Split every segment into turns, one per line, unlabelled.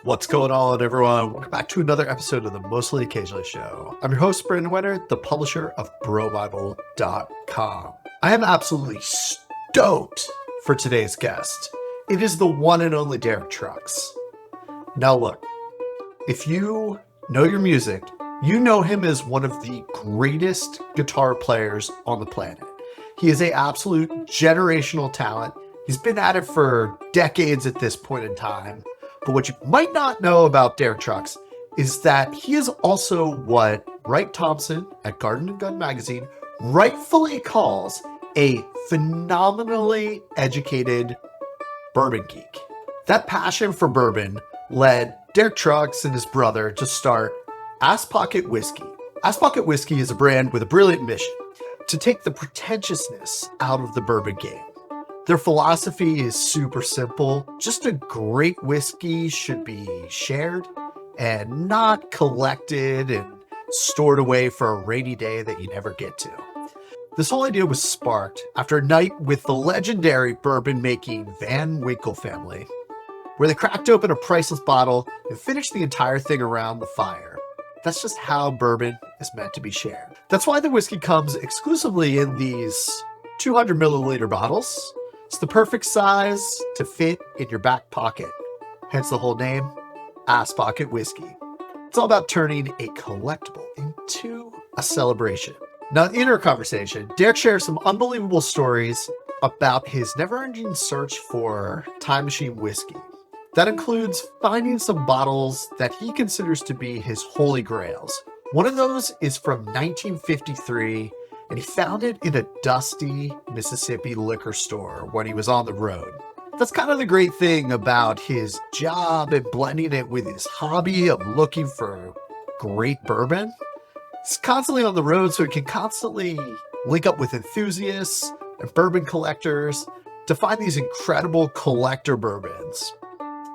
What's going on, everyone? Welcome back to another episode of the Mostly Occasionally Show. I'm your host, Brandon Wenner, the publisher of BroBible.com. I am absolutely stoked for today's guest. It is the one and only Derek Trucks. Now look, if you know your music, you know him as one of the greatest guitar players on the planet. He is an absolute generational talent. He's been at it for decades at this point in time. But what you might not know about Derek Trucks is that he is also what Wright Thompson at Garden and Gun magazine rightfully calls a phenomenally educated bourbon geek. That passion for bourbon led Derek Trucks and his brother to start Ass Pocket Whiskey. Ass Pocket Whiskey is a brand with a brilliant mission: to take the pretentiousness out of the bourbon game. Their philosophy is super simple. Just a great whiskey should be shared and not collected and stored away for a rainy day that you never get to. This whole idea was sparked after a night with the legendary bourbon-making Van Winkle family, where they cracked open a priceless bottle and finished the entire thing around the fire. That's just how bourbon is meant to be shared. That's why the whiskey comes exclusively in these 200 milliliter bottles. It's the perfect size to fit in your back pocket. Hence the whole name, Ass Pocket Whiskey. It's all about turning a collectible into a celebration. Now, in our conversation, Derek shares some unbelievable stories about his never-ending search for time machine whiskey. That includes finding some bottles that he considers to be his holy grails. One of those is from 1953, and he found it in a dusty Mississippi liquor store when he was on the road. That's kind of the great thing about his job and blending it with his hobby of looking for great bourbon. He's constantly on the road, so he can constantly link up with enthusiasts and bourbon collectors to find these incredible collector bourbons.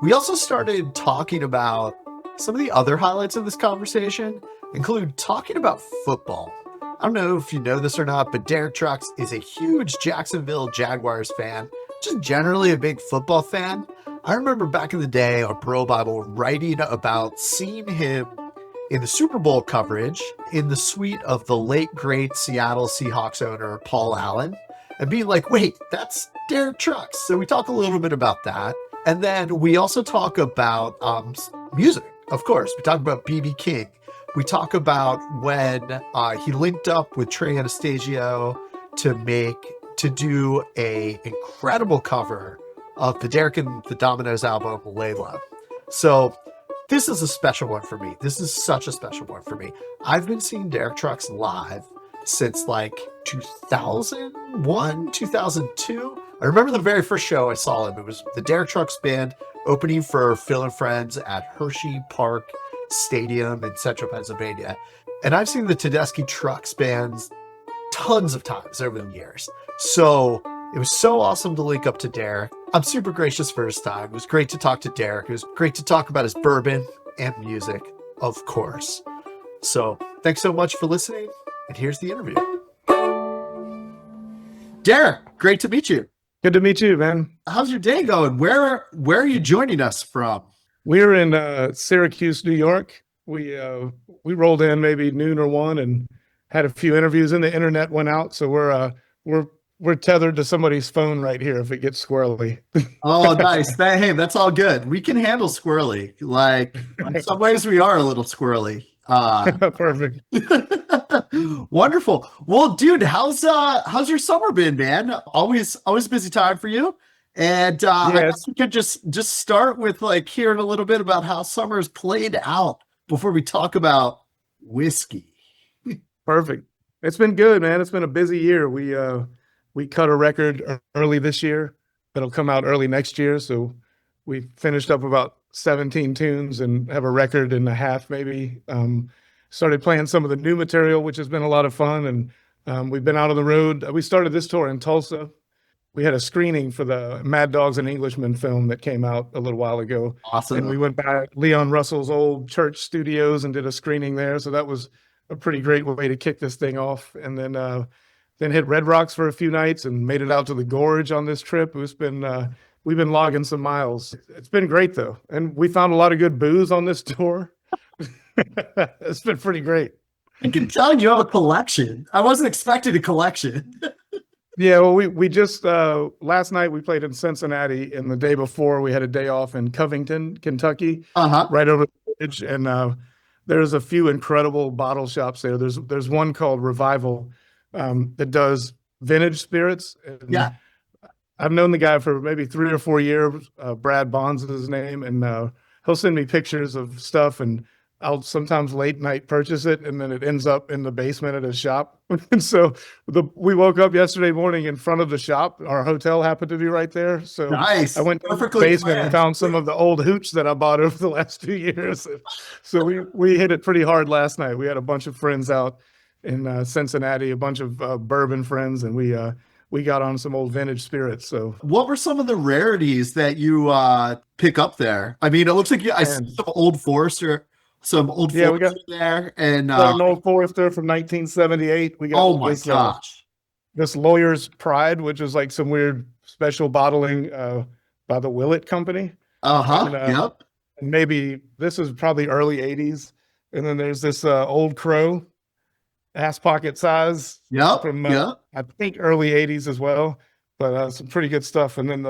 We also started talking about some of the other highlights of this conversation, include talking about football. I don't know if you know this or not, but Derek Trucks is a huge Jacksonville Jaguars fan, just generally a big football fan. I remember back in the day on Bro Bible writing about seeing him in the Super Bowl coverage in the suite of the late great Seattle Seahawks owner Paul Allen, and being like, wait, that's Derek Trucks. So we talk a little bit about that. And then we also talk about music, of course. We talk about B.B. King. We talk about when he linked up with Trey Anastasio to do a incredible cover of the Derek and the Dominoes album, Layla. So this is a special one for me. This is such a special one for me. I've been seeing Derek Trucks live since like 2001, 2002. I remember the very first show I saw him. It was the Derek Trucks Band opening for Phil and Friends at Hershey Park Stadium in central Pennsylvania. And I've seen the Tedeschi Trucks bands tons of times over the years. So it was so awesome to link up to Derek. I'm super gracious for his time. It was great to talk to Derek. It was great to talk about his bourbon and music, of course. So thanks so much for listening. And here's the interview. Derek, great to meet you.
Good to meet you, man.
How's your day going? Where are you joining us from?
We're in Syracuse, New York. We rolled in maybe noon or 1 and had a few interviews, and the internet went out. So we're tethered to somebody's phone right here if it gets squirrely.
Oh, nice. Hey, that's all good. We can handle squirrely. Like in some ways we are a little squirrely.
Perfect.
Wonderful. Well, dude, how's your summer been, man? Always busy time for you. And I guess we could just start with like hearing a little bit about how summer's played out before we talk about whiskey.
Perfect. It's been good, man. It's been a busy year. We cut a record early this year that'll come out early next year. So we finished up about 17 tunes and have a record and a half maybe. Started playing some of the new material, which has been a lot of fun. And we've been out on the road. We started this tour in Tulsa. We had a screening for the Mad Dogs and Englishmen film that came out a little while ago.
Awesome.
And we went back Leon Russell's old church studios and did a screening there. So that was a pretty great way to kick this thing off. And then hit Red Rocks for a few nights and made it out to the Gorge on this trip. It's been we've been logging some miles. It's been great though. And we found a lot of good booze on this tour. It's been pretty great.
I can tell you have a collection. I wasn't expecting a collection.
Yeah, well, we just last night we played in Cincinnati, and the day before we had a day off in Covington, Kentucky, right over the bridge. And there's a few incredible bottle shops there. There's one called Revival that does vintage spirits. And
Yeah.
I've known the guy for maybe 3 or 4 years. Brad Bonds is his name, and he'll send me pictures of stuff, and I'll sometimes late night purchase it, and then it ends up in the basement at his shop. And so we woke up yesterday morning in front of the shop. Our hotel happened to be right there. So
Nice.
I went to the basement and found some of the old hooch that I bought over the last 2 years. So we hit it pretty hard last night. We had a bunch of friends out in Cincinnati, a bunch of bourbon friends, and we got on some old vintage spirits. So
what were some of the rarities that you pick up there? I mean, it looks like I see some old Forester. Some old Forester there, and
got an old Forester from 1978. We got
gosh,
this Lawyer's Pride, which is like some weird special bottling by the Willett Company.
Yep.
And maybe this is probably early 80s. And then there's this Old Crow, ass pocket size.
Yep.
From I think early 80s as well. But some pretty good stuff. And then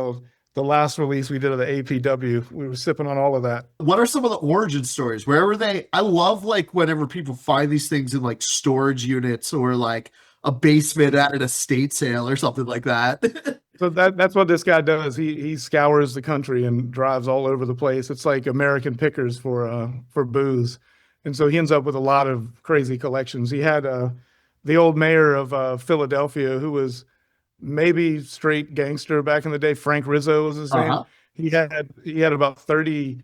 the last release we did of the APW, we were sipping on all of that.
What are some of the origin stories? Where were they? I love like whenever people find these things in like storage units or like a basement at an estate sale or something like that.
So that's what this guy does. He scours the country and drives all over the place. It's like American Pickers for booze. And so he ends up with a lot of crazy collections. He had the old mayor of Philadelphia, who was maybe straight gangster back in the day. Frank Rizzo was his name. He had about 30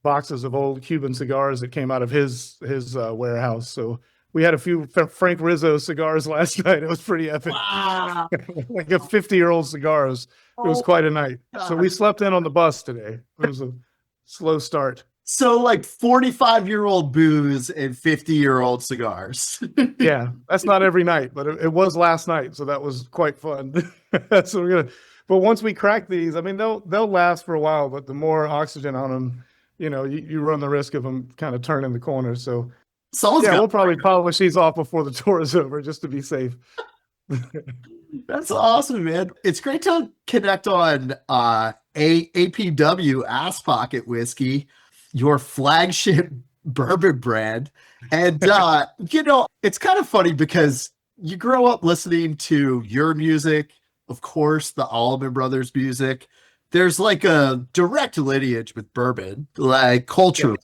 boxes of old Cuban cigars that came out of his warehouse. So we had a few Frank Rizzo cigars last night. It was pretty epic.
Wow.
Like a 50-year-old cigars. It was quite a night. So we slept in on the bus today. It was a slow start.
So like 45-year-old booze and 50-year-old cigars.
Yeah, that's not every night, but it was last night, so that was quite fun. So but once we crack these, I mean, they'll last for a while, but the more oxygen on them, you run the risk of them kind of turning the corner. So we'll probably polish these off before the tour is over, just to be safe.
That's awesome, man. It's great to connect on APW, Ass Pocket Whiskey, your flagship bourbon brand. And, it's kind of funny because you grow up listening to your music, of course, the Allman Brothers music. There's like a direct lineage with bourbon, like culturally,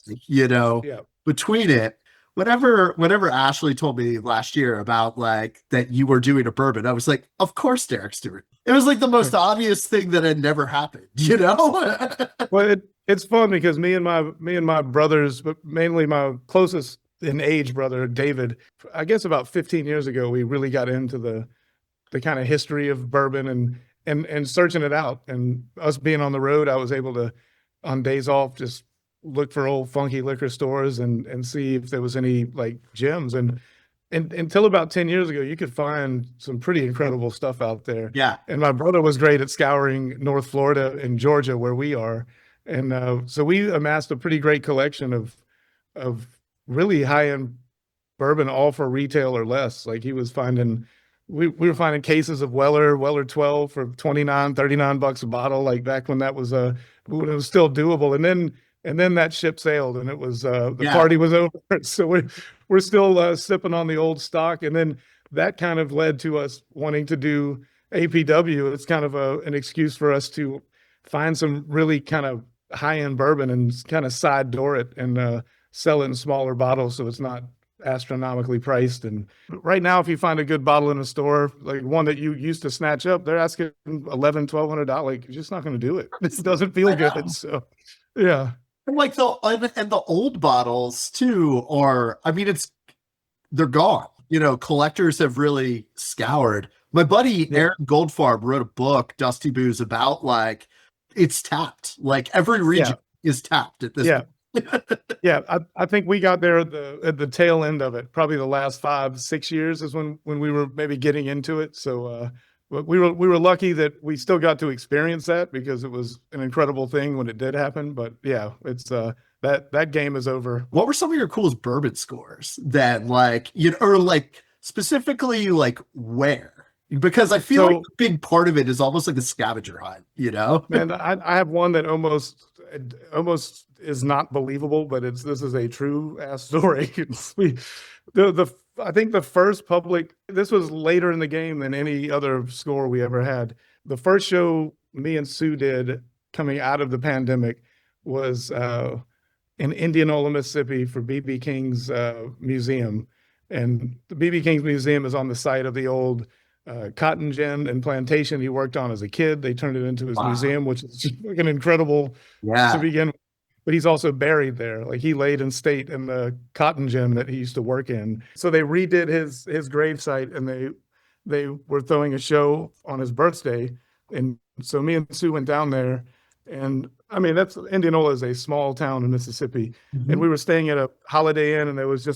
between it. Whenever Ashley told me last year about like that you were doing a bourbon, I was like, of course Derek's doing it. It was like the most obvious thing that had never happened,
Well, it's fun because me and my brothers, but mainly my closest in age brother, David, I guess about 15 years ago, we really got into the kind of history of bourbon and searching it out. And us being on the road, I was able to, on days off, just look for old funky liquor stores and see if there was any like gems. And until about 10 years ago, you could find some pretty incredible stuff out there.
Yeah.
And my brother was great at scouring North Florida and Georgia, where we are. And so we amassed a pretty great collection of really high-end bourbon, all for retail or less. Like he was finding, we were finding cases of Weller 12 for $29-$39 a bottle, like back when that was when it was still doable. And then that ship sailed, and it was the party was over. So we're still sipping on the old stock. And then that kind of led to us wanting to do APW. It's kind of an excuse for us to find some really kind of high-end bourbon and kind of side door it and sell it in smaller bottles so it's not astronomically priced. And right now, if you find a good bottle in a store, like one that you used to snatch up, they're asking $1,100-$1,200. Like, you're just not going to do it. This doesn't feel good. So, yeah.
Like the old bottles too, they're gone. Collectors have really scoured. My buddy Aaron Goldfarb wrote a book, Dusty Booze, about like it's tapped. Like every region is tapped at this point.
I think we got there at the tail end of it. Probably the last 5-6 years is when we were maybe getting into it. So But we were lucky that we still got to experience that because it was an incredible thing when it did happen. But yeah, it's that game is over.
What were some of your coolest bourbon scores then? Like, or like specifically like where? Because I feel like
So,
a big part of it is almost like a scavenger hunt, you know?
man, I have one that almost is not believable, but this is a true ass story. The I think the first public, this was later in the game than any other score we ever had. The first show me and Sue did coming out of the pandemic was in Indianola, Mississippi for BB King's museum. And the BB King's museum is on the site of the old cotton gin and plantation he worked on as a kid. They turned it into his
Wow.
museum, which is just like an incredible
Yeah.
to begin with. But he's also buried there. Like he laid in state in the cotton gin that he used to work in. So they redid his gravesite and they were throwing a show on his birthday. And so me and Sue went down there. And I mean, that's Indianola is a small town in Mississippi.
Mhm.
And we were staying at a Holiday Inn, and there was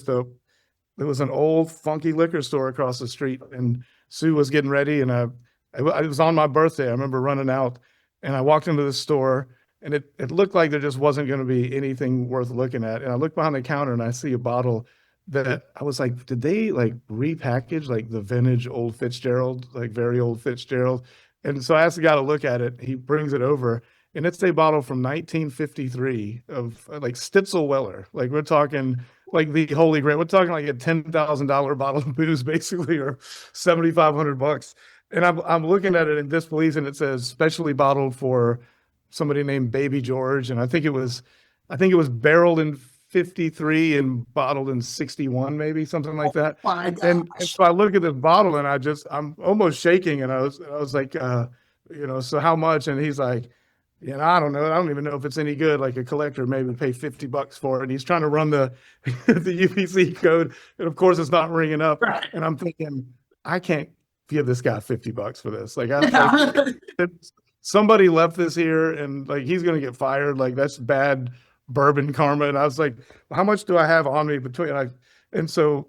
an old funky liquor store across the street. And Sue was getting ready, and it was on my birthday. I remember running out, and I walked into the store, and it looked like there just wasn't going to be anything worth looking at. And I look behind the counter, and I see a bottle that I was like, did they like repackage like the vintage old Fitzgerald, like very old Fitzgerald? And so I asked the guy to look at it. He brings it over, and it's a bottle from 1953 of like Stitzel-Weller. Like we're talking like the Holy Grail. We're talking like a $10,000 bottle of booze, basically, or $7,500. And I'm looking at it in disbelief, and it says specially bottled for somebody named Baby George, and I think it was barreled in 53 and bottled in 61, maybe something like that.
Oh my
And
gosh.
so I look at this bottle, and I'm almost shaking, and I was like, so how much? And he's like, I don't know. I don't even know if it's any good. Like a collector maybe pay $50 for it. And he's trying to run the the UPC code, and of course it's not ringing up.
Right.
And I'm thinking, I can't give this guy $50 for this. Like, somebody left this here, and like he's gonna get fired. Like that's bad bourbon karma. And I was like, how much do I have on me and so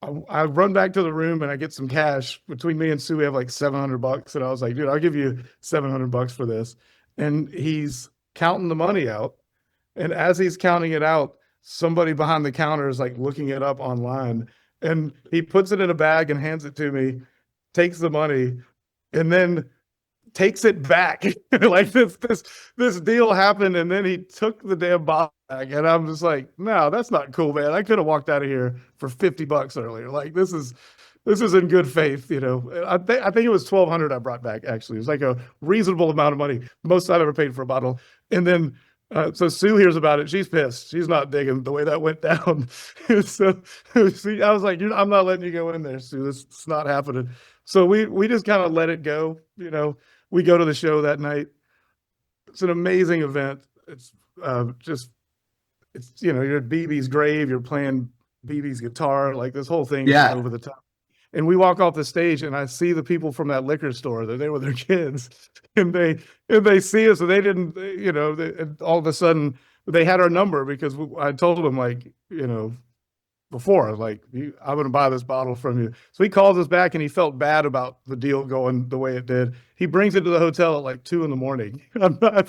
I run back to the room, and I get some cash. Between me and Sue, we have like $700. And I was like, dude, I'll give you $700 for this. And he's counting the money out. And as he's counting it out, somebody behind the counter is like looking it up online. And he puts it in a bag and hands it to me, takes the money, and then takes it back. Like this deal happened, and then he took the damn bottle back. And I'm just like, no, that's not cool, man. I could have walked out of here for $50 earlier. Like this is in good faith, I think it was 1,200 I brought back. Actually, it was like a reasonable amount of money, most I've ever paid for a bottle. And then so Sue hears about it. She's pissed. She's not digging the way that went down. So see, I was like, I'm not letting you go in there, Sue. It's not happening. So we just kind of let it go. We go to the show that night. It's an amazing event. It's you're at BB's grave. You're playing BB's guitar. Like this whole thing is over the top. And we walk off the stage, and I see the people from that liquor store. They're there with their kids, and they see us, and they didn't, and all of a sudden they had our number because I told them before, like, I'm going to buy this bottle from you. So he calls us back, and he felt bad about the deal going the way it did. He brings it to the hotel at like 2 a.m. I'm not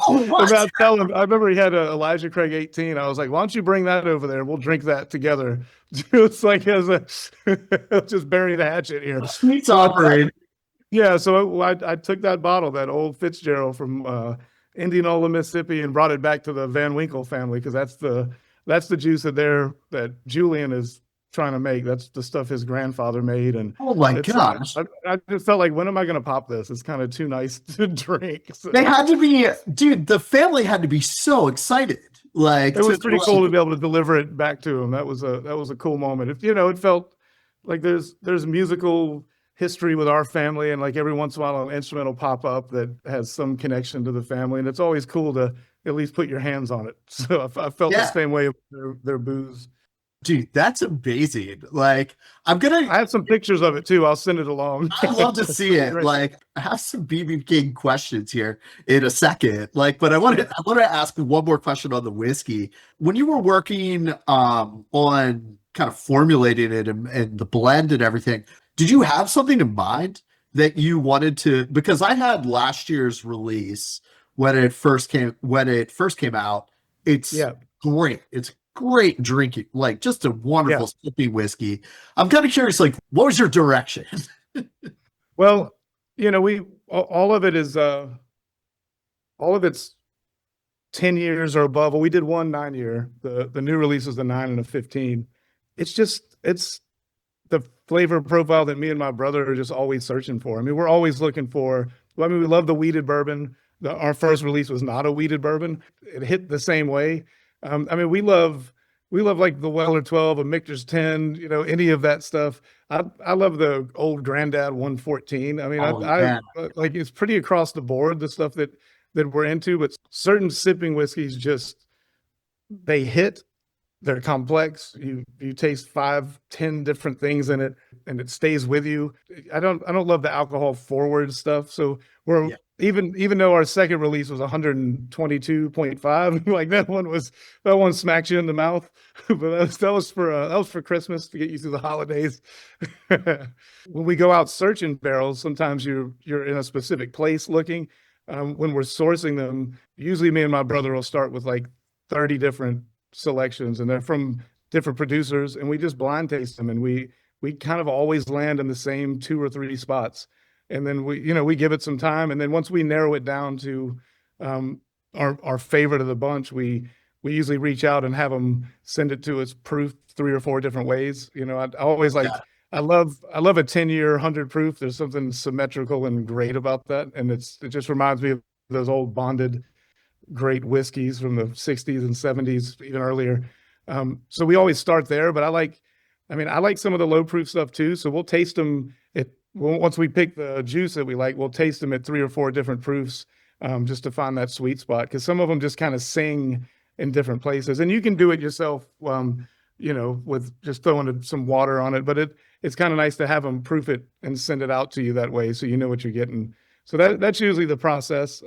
telling him. I remember he had a Elijah Craig 18. I was like, why don't you bring that over there? We'll drink that together. It's like just bury the hatchet here.
Sweet operate.
Yeah, so I took that bottle, that old Fitzgerald from Indianola, Mississippi, and brought it back to the Van Winkle family because that's the juice that Julian is trying to make. That's the stuff his grandfather made. And
oh my gosh.
I just felt like, when am I going to pop this? It's kind of too nice to drink. So,
they had to be, dude, the family had to be so excited. Like
it was pretty cool to be able to deliver it back to him. That was a cool moment. It felt like there's musical history with our family, and like every once in a while an instrument will pop up that has some connection to the family, and it's always cool to at least put your hands on it. So I felt the same way with their booze.
Dude, that's amazing. Like, I
have some pictures of it too. I'll send it along.
I'd love to see it. Like, I have some BB King questions here in a second. Like, but I want to ask one more question on the whiskey. When you were working on kind of formulating it and the blend and everything, did you have something in mind that you wanted to, because I had last year's release when it first came out. It's
Yeah.
great. It's great drinking, like just a
Yeah.
wonderful sippy whiskey. I'm kind of curious, like, what was your direction?
Well, we all of it is all of it's 10 years or above. Well, we did one 9 year. The new release is the 9 and a 15. It's the flavor profile that me and my brother are just always searching for. I mean, we're always looking for, well, I mean, we love the weeded bourbon. Our first release was not a weeded bourbon. It hit the same way. I mean, we love like the Weller 12, a Michter's 10, any of that stuff. I love the old Grandad 114. I mean,
Oh
I
man.
like it's pretty across the board, the stuff that we're into, but certain sipping whiskeys just they hit. They're complex. You taste 5, 10 different things in it, and it stays with you. I don't love the alcohol forward stuff. So we're
Yeah.
even though our second release was 122.5, like that one smacks you in the mouth. But that was for Christmas to get you through the holidays. When we go out searching barrels, sometimes you're in a specific place looking. When we're sourcing them, usually me and my brother will start with like 30 different selections, and they're from different producers, and we just blind taste them, and we kind of always land in the same 2 or 3 spots, and then we give it some time, and then once we narrow it down to our favorite of the bunch, we usually reach out and have them send it to us proof 3 or 4 different ways. I always like,
Yeah.
I love a 10-year 100 proof. There's something symmetrical and great about that, and it just reminds me of those old bonded great whiskeys from the 60s and 70s, even earlier. So we always start there, but I like some of the low proof stuff too. So we'll taste them once we pick the juice that we like, we'll taste them at 3 or 4 different proofs, just to find that sweet spot. Cause some of them just kind of sing in different places, and you can do it yourself, with just throwing some water on it, but it's kind of nice to have them proof it and send it out to you that way, so you know what you're getting. So that's usually the process.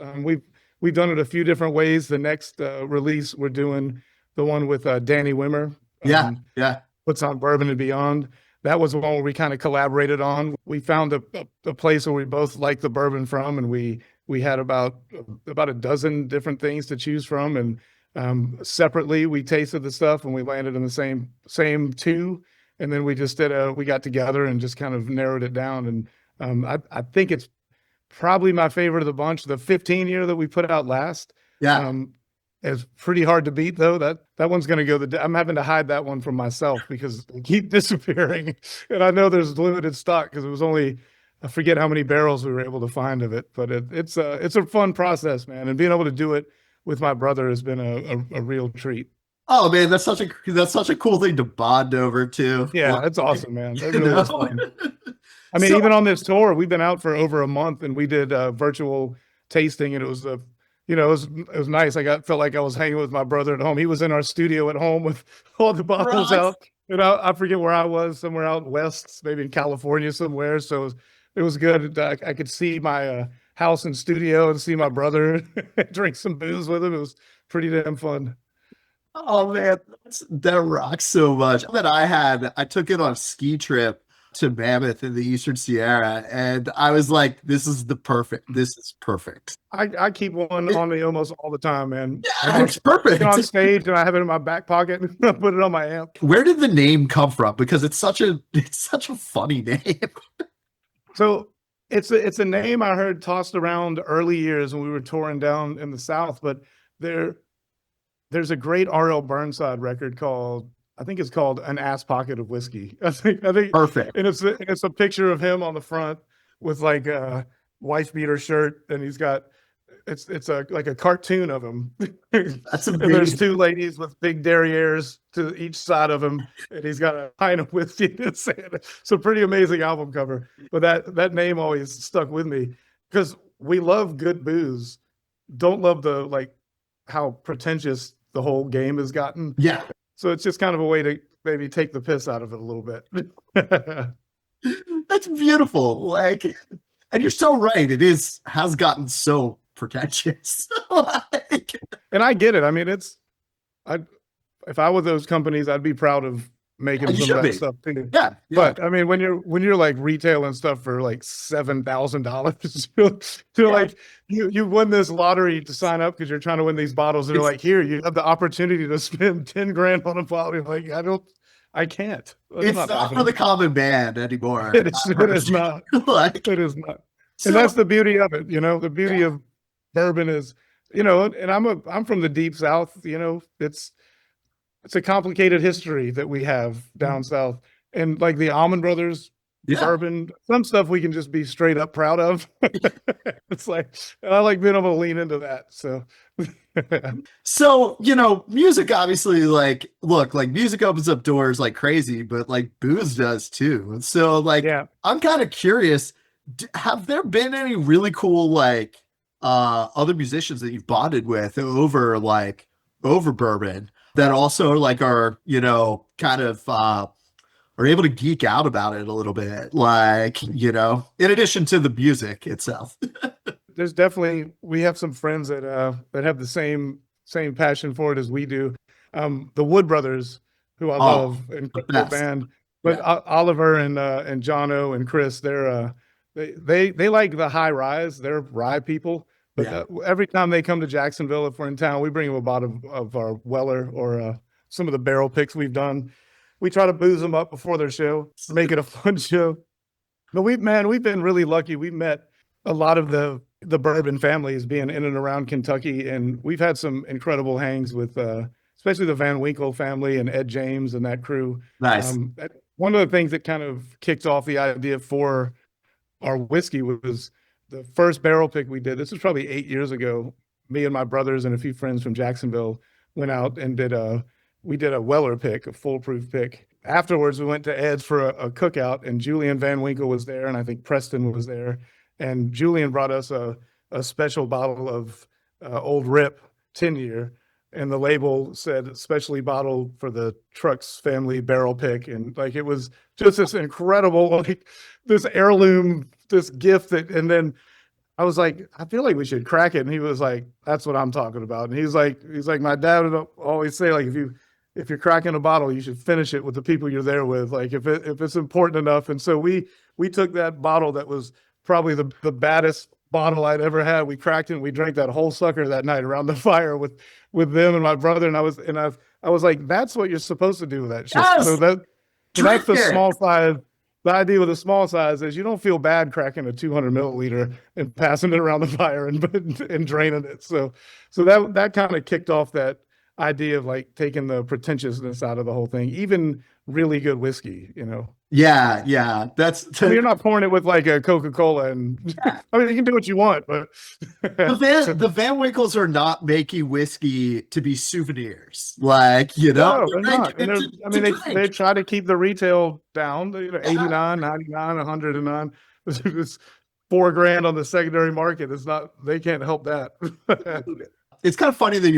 We've done it a few different ways. The next release, we're doing the one with Danny Wimmer,
Yeah. Yeah.
puts on Bourbon and Beyond. That was the one where we kind of collaborated on. We found a place where we both liked the bourbon from, and we had about a dozen different things to choose from, and separately we tasted the stuff, and we landed in the same 2, and then we got together and just kind of narrowed it down. And I think it's probably my favorite of the bunch. The 15-year that we put out last,
Yeah.
is pretty hard to beat, though. That one's going to go. I'm having to hide that one from myself because they keep disappearing, and I know there's limited stock because it was only, I forget how many barrels we were able to find of it. But it's a fun process, man, and being able to do it with my brother has been a real treat.
Oh man, that's such a cool thing to bond over too.
Yeah,
Like,
that's awesome, man. That
you
really is
know?
fun. I mean,
So
even on this tour, we've been out for over a month, and we did virtual tasting, and it was it was nice. Felt like I was hanging with my brother at home. He was in our studio at home with all the bottles
right.
out. I forget where I was, somewhere out west, maybe in California somewhere. So it was good. I could see my house and studio and see my brother drink some booze with him. It was pretty damn fun.
Oh man, that rocks so much. I took it on a ski trip to Mammoth in the Eastern Sierra, and I was like, this is perfect.
I keep one on me almost all the time, man.
Yeah, it's
Get on
perfect.
stage and I have it in my back pocket and I put it on my amp.
Where did the name come from? Because it's such a funny name.
So it's a name I heard tossed around early years when we were touring down in the South, but there's a great R.L. Burnside record I think it's called An Ass Pocket of Whiskey. I think,
Perfect.
and it's a picture of him on the front with like a wife beater shirt, and it's like a cartoon of him.
That's
And there's
amazing.
2 ladies with big derrieres to each side of him, and he's got a pint of whiskey in his hand. It's a pretty amazing album cover. But that name always stuck with me because we love good booze. Don't love the like how pretentious the whole game has gotten.
Yeah.
So it's just kind of a way to maybe take the piss out of it a little bit.
That's beautiful. Like, and you're so right. Has gotten so pretentious. Like,
And I get it. I mean, if I were those companies, I'd be proud of making
You
some
should
of that
be.
stuff too.
Yeah, yeah,
But I mean, when you're like retailing stuff for like $7,000, you're
yeah.
like you won this lottery to sign up because you're trying to win these bottles. And they're
It's
like, here, you have the opportunity to spend 10 grand on a bottle. You're like, I can't. That's
it's
not
not for
happening.
the common man anymore.
It is not.
Like,
It is not. And
so
that's the beauty of it. The beauty
yeah.
of bourbon is, and I'm from the deep South. It's a complicated history that we have down south. And like the Almond Brothers
Yeah.
bourbon, some stuff we can just be straight up proud of. It's like I like being able to lean into that. So
So, music obviously, like, look, like music opens up doors like crazy, but like booze does too. So, like,
yeah.
I'm kind of curious, have there been any really cool, like, other musicians that you've bonded with over bourbon that also like are, kind of are able to geek out about it a little bit, like, in addition to the music itself.
There's definitely we have some friends that have the same passion for it as we do. The Wood Brothers, who I
Oh,
love,
the
incredible
best.
band. But
Yeah.
Oliver and Jono and Chris, they like the high rise. They're rye people. But
Yeah.
every time they come to Jacksonville, if we're in town, we bring them a bottle of our Weller or some of the barrel picks we've done. We try to booze them up before their show, make it a fun show. But we've been really lucky. We met a lot of the bourbon families being in and around Kentucky, and we've had some incredible hangs with especially the Van Winkle family and Ed James and that crew.
Nice.
One of the things that kind of kicked off the idea for our whiskey was the first barrel pick we did. This was probably 8 years ago. Me and my brothers and a few friends from Jacksonville went out and we did a Weller pick, a foolproof pick. Afterwards, we went to Ed's for a cookout, and Julian Van Winkle was there, and I think Preston was there. And Julian brought us a special bottle of Old Rip 10-year, and the label said specially bottled for the Trucks family barrel pick. And like, it was just this incredible, like this heirloom, this gift and then I was like, I feel like we should crack it. And he was like, that's what I'm talking about. And he's like, my dad would always say, like, if you're cracking a bottle, you should finish it with the people you're there with. Like if it's important enough. And so we took that bottle that was probably the baddest bottle I'd ever had. We cracked it and we drank that whole sucker that night around the fire with them and my brother. And I was like, that's what you're supposed to do with that shit.
Yes.
So that's
Drink
the
it.
small size. The idea with the small size is you don't feel bad cracking a 200 milliliter and passing it around the fire and draining it. So that kind of kicked off that idea of like taking the pretentiousness out of the whole thing. Even really good whiskey,
Yeah, yeah.
I mean, you're not pouring it with like a Coca-Cola, and I mean, you can do what you want, but
the Van Winkles are not making whiskey to be souvenirs. Like,
no, they're not. And they
drink.
try to keep the retail down, 89, 99, 109. It's $4,000 on the secondary market. It's not, they can't help that.
It's kind of funny that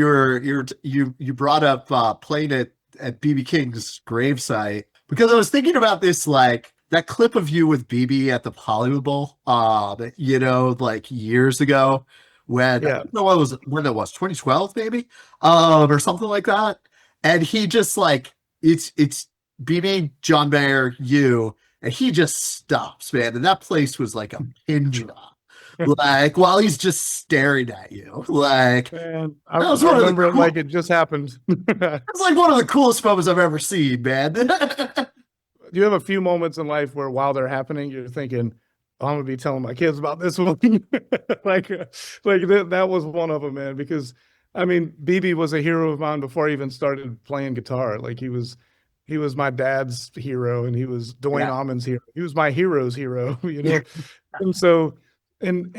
you brought up playing it at BB King's gravesite, because I was thinking about this, like that clip of you with BB at the Hollywood Bowl, like years ago when I don't know when that was 2012 maybe, or something like that. And he just like it's BB, John Mayer, you, and he just stops, man. And that place was like a pin drop. Like while he's just staring at you, like
man, I remember it like it just happened.
It's like one of the coolest moments I've ever seen, man.
You have a few moments in life where while they're happening, you're thinking, oh, I'm gonna be telling my kids about this one. like that was one of them, man. Because I mean, BB was a hero of mine before I even started playing guitar. Like he was my dad's hero, and he was Dwayne Almond's hero. He was my hero's hero, And so. And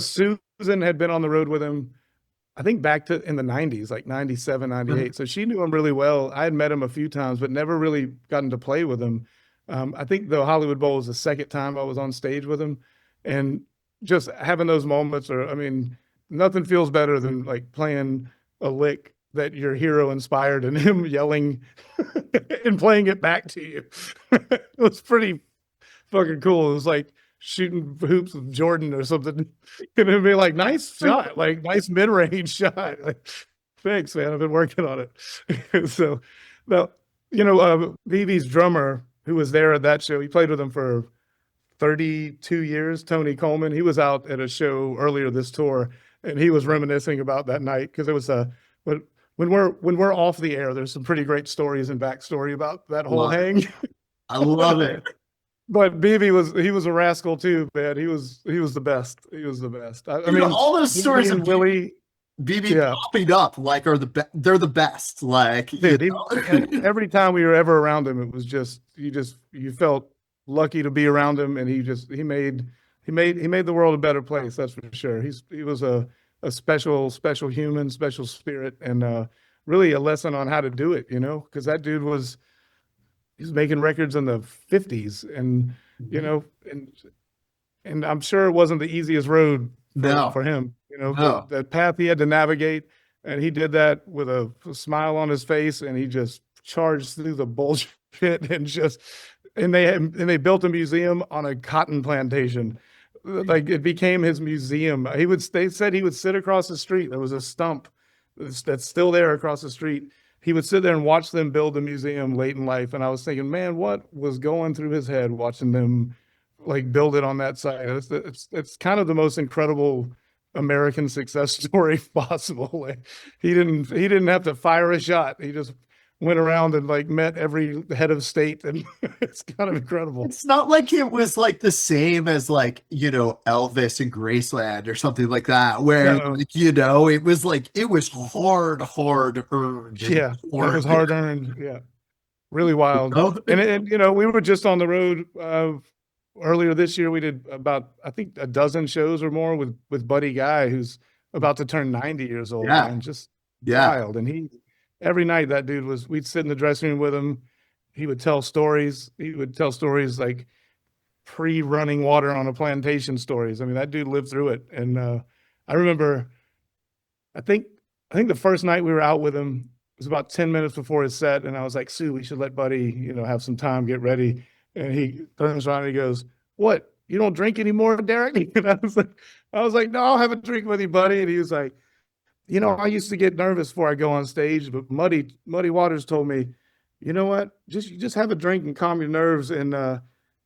Susan had been on the road with him, I think back to in the 90s, like 97, 98. So she knew him really well. I had met him a few times, but never really gotten to play with him. I think the Hollywood Bowl was the second time I was on stage with him. And just having those moments nothing feels better than like playing a lick that your hero inspired and him yelling and playing it back to you. It was pretty fucking cool. It was like shooting hoops with Jordan or something, and it'd be like, nice shot, like nice mid-range shot. Like, thanks, man. I've been working on it. So, no, BB's drummer, who was there at that show, he played with him for 32 years, Tony Coleman. He was out at a show earlier this tour, and he was reminiscing about that night because it was when when we're off the air, there's some pretty great stories and backstory about that whole
Love it.
hang.
I love it.
But BB was a rascal too, man. He was the best. He was the best. I
Dude,
mean,
all those
BB
stories of
and Willie,
BB
yeah,
popping up like they're the best. Like,
dude. Every time we were ever around him, it was just you felt lucky to be around him, and he made the world a better place. That's for sure. He was a special human, special spirit, and really a lesson on how to do it. Because that dude he's making records in the 50s, and you know, and I'm sure it wasn't the easiest road
no,
for him.
no.
The path he had to navigate, and he did that with a smile on his face, and he just charged through the bullshit and they built a museum on a cotton plantation. Like it became his museum. They said he would sit across the street. There was a stump that's still there across the street. He would sit there and watch them build the museum late in life. And I was thinking, man, what was going through his head watching them like build it on that site? It's kind of the most incredible American success story possible. Like, he didn't have to fire a shot. He just went around and like met every head of state, and it's kind of incredible.
It's not like it was like the same as like, Elvis and Graceland or something like that, where
No,
like, it was hard earned and
yeah, it was
hard.
hard earned. Yeah, really wild. And we were just on the road earlier this year. We did about, I think, a dozen shows or more with Buddy Guy, who's about to turn 90 years old,
Yeah,
man. Just
yeah.
wild. And every night that dude we'd sit in the dressing room with him. He would tell stories. He would tell stories like pre-running water on a plantation stories. I mean, that dude lived through it. And I remember, I think the first night we were out with him was about 10 minutes before his set, and I was like, Sue, we should let Buddy, have some time, get ready. And he turns around and he goes, "What? You don't drink anymore, Derek?" And I was like, "No, I'll have a drink with you, buddy." And he was like, "I used to get nervous before I go on stage, but Muddy Waters told me, you know what? Just have a drink and calm your nerves, and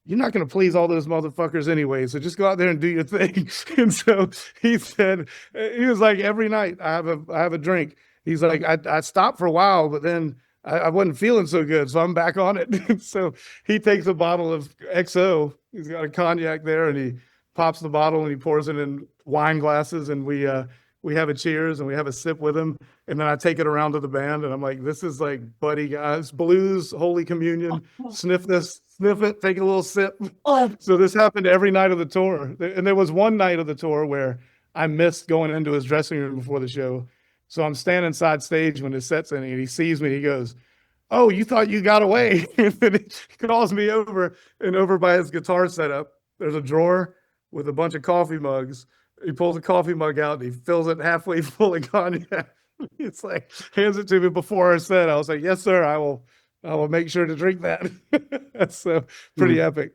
you're not going to please all those motherfuckers anyway. So just go out there and do your thing." And so he said, he was like, every night I have a drink. He's like, I stopped for a while, but then I wasn't feeling so good, so I'm back on it. And so he takes a bottle of XO. He's got a cognac there, and he pops the bottle and he pours it in wine glasses, and we have a cheers and we have a sip with him. And then I take it around to the band, and I'm like, this is like Buddy Guys, blues, Holy Communion, sniff this, sniff it, take a little sip. So this happened every night of the tour. And there was one night of the tour where I missed going into his dressing room before the show. So I'm standing side stage when his set's ending, and he sees me, he goes, "Oh, you thought you got away?" And then he calls me over, and over by his guitar setup, there's a drawer with a bunch of coffee mugs. He pulls a coffee mug out and he fills it halfway full of cognac. It's like, hands it to me before our set. I was like, "Yes, sir. I will make sure to drink that." That's pretty epic.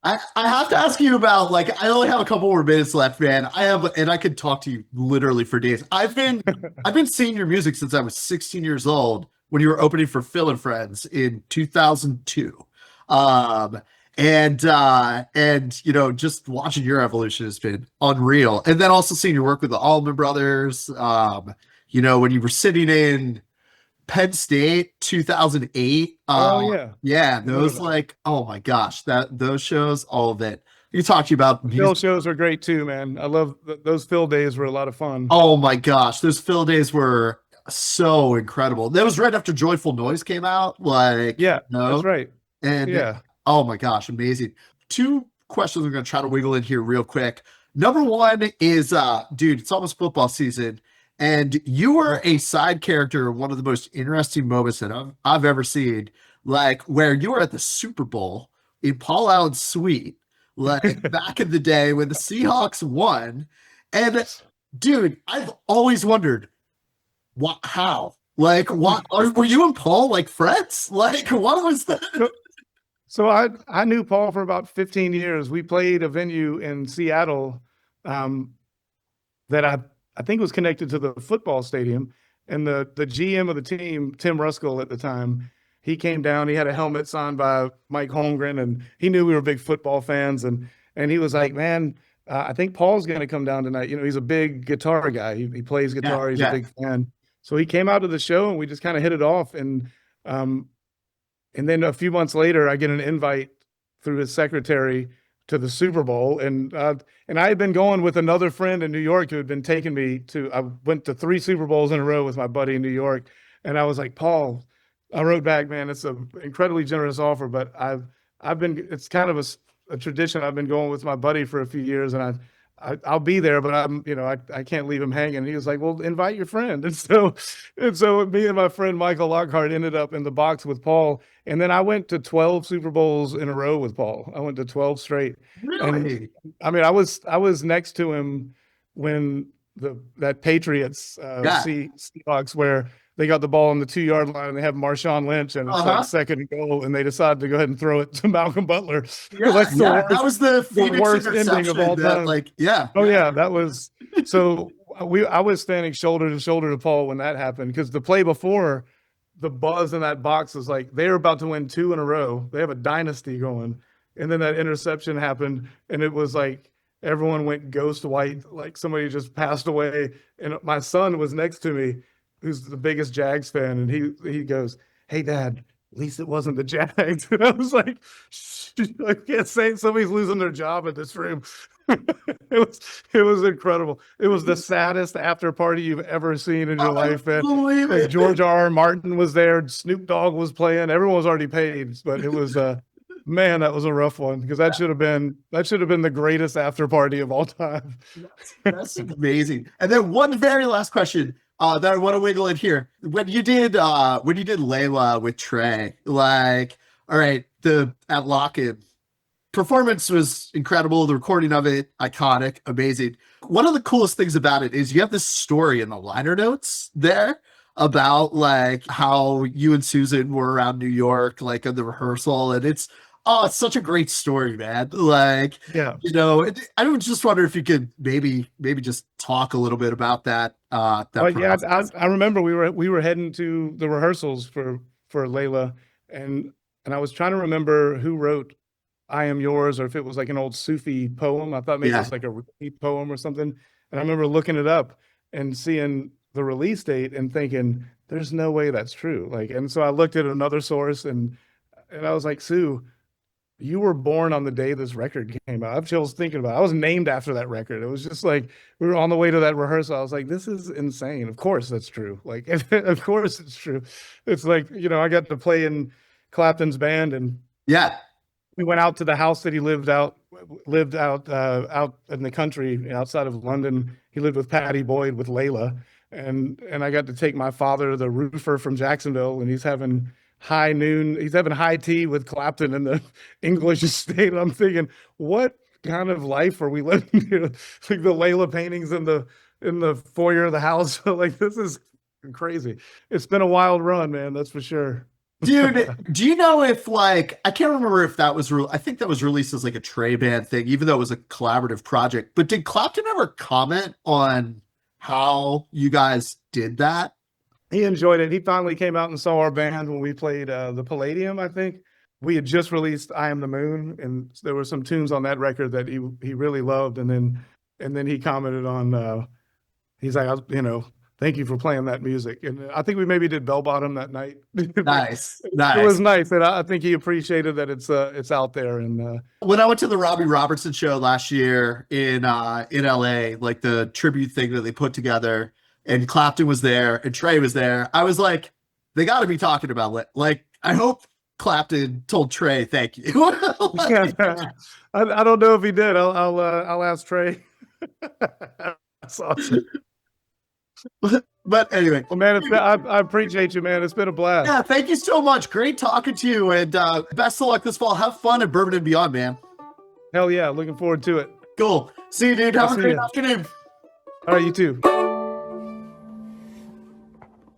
I have to ask you about, like, I only have a couple more minutes left, man. And I could talk to you literally for days. I've been seeing your music since I was 16 years old, when you were opening for Phil and Friends in 2002. And just watching your evolution has been unreal. And then also seeing your work with the Allman Brothers, when you were sitting in Penn State 2008.
Oh yeah.
Yeah, those, like, oh my gosh, those shows, all of it. You talked about
Phil
music.
shows are great too, man. I love those Phil days were a lot of fun.
Oh my gosh, those Phil days were so incredible. That was right after Joyful Noise came out, like,
Yeah, that's right.
and
Yeah.
oh my gosh, amazing. Two questions I'm going to try to wiggle in here real quick. Number one is, dude, it's almost football season, and you were a side character in one of the most interesting moments that I've ever seen, like where you were at the Super Bowl in Paul Allen's suite, like back in the day when the Seahawks won. And dude, I've always wondered, how? Like, what? Were you and Paul like friends? Like, what was that?
So I knew Paul for about 15 years. We played a venue in Seattle that I think was connected to the football stadium, and the GM of the team, Tim Ruskell at the time, he came down. He had a helmet signed by Mike Holmgren, and he knew we were big football fans. And he was like, man, I think Paul's going to come down tonight. You know, he's a big guitar guy. He plays guitar. He's a big fan. So he came out to the show, and we just kind of hit it off. And then a few months later, I get an invite through his secretary to the Super Bowl. And I had been going with another friend in New York who had been taking me to, I went to 3 Super Bowls in a row with my buddy in New York. And I was like, Paul, I wrote back, man, it's an incredibly generous offer, but it's kind of a tradition. I've been going with my buddy for a few years, and I'll be there, but I can't leave him hanging. And he was like, well, invite your friend. And so me and my friend Michael Lockhart ended up in the box with Paul. And then I went to 12 Super Bowls in a row with Paul. I went to 12 straight.
Really?
And I mean, I was next to him when that Patriots Seahawks, where they got the ball on the 2-yard line, and they have Marshawn Lynch, and it's like 2nd and goal, and they decided to go ahead and throw it to Malcolm Butler.
That was the
worst ending of all time. That was so. I was standing shoulder to shoulder to Paul when that happened, because the play before, the buzz in that box was like they were about to win 2 in a row. They have a dynasty going, and then that interception happened, and it was like everyone went ghost white, like somebody just passed away. And my son was next to me, who's the biggest Jags fan, and he goes, "Hey, Dad, at least it wasn't the Jags." And I was like, I can't say somebody's losing their job in this room. It was incredible. It was the saddest after party you've ever seen in your life, man. Like George R. Martin was there, Snoop Dogg was playing, everyone was already paid, but it was man, that was a rough one, because that should have been the greatest after party of all time.
That's amazing. And then one very last question that I want to wiggle in here. When you did Layla with Trey, like, all right, at Lock-In, performance was incredible. The recording of it, iconic, amazing. One of the coolest things about it is you have this story in the liner notes there about like how you and Susan were around New York, like in the rehearsal, and it's such a great story, man. Like, I would just wonder if you could maybe just talk a little bit about that.
I remember we were heading to the rehearsals for Layla, and I was trying to remember who wrote "I Am Yours," or if it was like an old Sufi poem. I thought maybe it's like a Rumi poem or something. And I remember looking it up and seeing the release date and thinking, "There's no way that's true." Like, and so I looked at another source, and I was like, "Sue, you were born on the day this record came out." I have chills thinking about it. I was named after that record. It was just like, we were on the way to that rehearsal. I was like, this is insane. Of course that's true. Like, of course it's true. It's like, I got to play in Clapton's band, and we went out to the house that he lived out in the country outside of London. He lived with Patty Boyd with Layla. And I got to take my father, the roofer from Jacksonville, and he's having high tea with Clapton in the English estate. And I'm thinking, what kind of life are we living here? Like the Layla paintings in the foyer of the house. Like, this is crazy. It's been a wild run, man. That's for sure.
Dude, do you know if, like, I can't remember if that was I think that was released as like a Trey band thing, even though it was a collaborative project, but did Clapton ever comment on how you guys did that?
He enjoyed it. He finally came out and saw our band when we played the Palladium, I think. We had just released "I Am the Moon," and there were some tunes on that record that he really loved. And then he commented on, he's like, "Thank you for playing that music." And I think we maybe did Bell Bottom that night.
Nice.
It was nice, and I think he appreciated that it's out there. And
when I went to the Robbie Robertson show last year in LA, like the tribute thing that they put together, and Clapton was there and Trey was there, I was like, they got to be talking about it. Like, I hope Clapton told Trey thank you.
I don't know if he did. I'll ask Trey. That's awesome.
But anyway,
well, man, I appreciate you, man. It's been a blast.
Yeah, thank you so much. Great talking to you, and best of luck this fall. Have fun at Bourbon and Beyond, man.
Hell yeah, looking forward to it.
Cool. See you, dude. Have a great afternoon.
All right, you too.